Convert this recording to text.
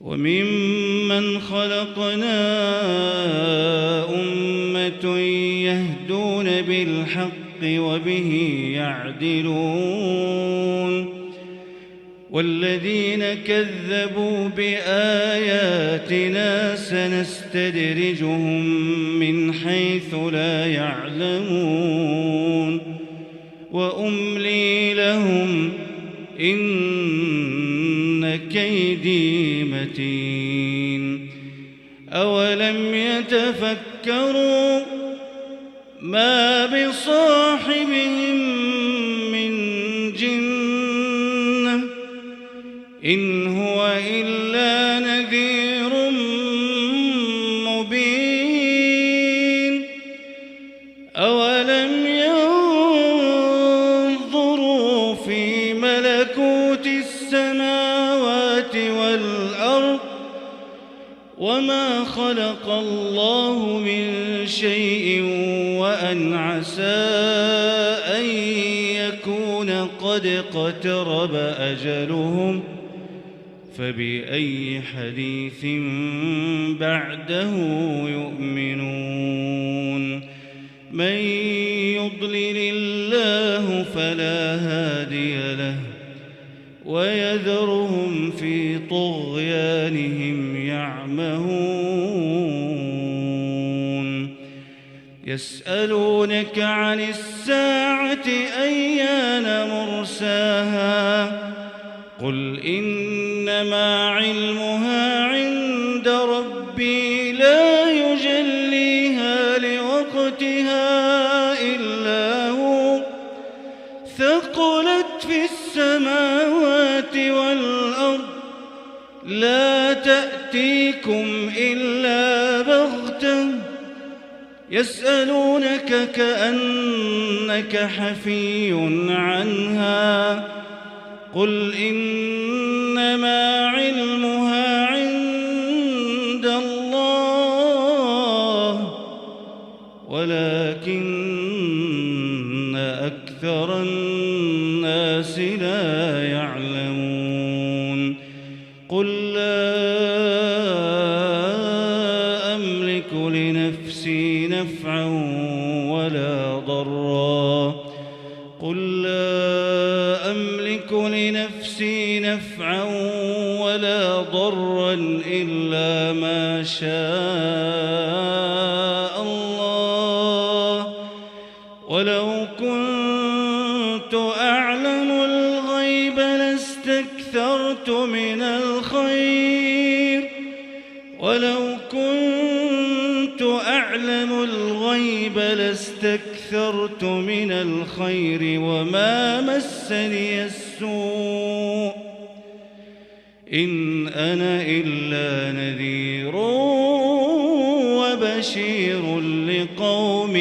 وممن خلقنا أمة يهدون بالحق وبه يعدلون والذين كذبوا بآياتنا سنستدرجهم من حيث لا يعلمون وأملي لهم إن كيدي متين أولم يتفكروا ما بصاحبهم من جنة إن هو إلا نذير مبين أولم ينظروا في ملكوت السماوات والأرض وما خلق الله من شيء وأن عسى أن يكون قد اقترب أجلهم فبأي حديث بعده يؤمنون من يضلل الله فلا هادي له ويذرهم في طغيانهم يعمهون يسألونك عن الساعة أيان مرساها قل إنما علمها عند ربي لا يجليها لوقتها إلا هو ثقلت في السماوات والأرض لا تأتيكم إلا بغتة يسألونك كأنك حفي عنها قل إنما علمها عند الله ولكن أكثر الناس لا يعلمون قل لا أملك لنفسي نفعا ولا ضرا قل لا أملك لنفسي نفعا ولا ضرا إلا ما شاء الله ولو كنت أعلم الغيب لاستكثرت من الخير وما مسني السوء إن أنا إلا نذير وبشير لقوم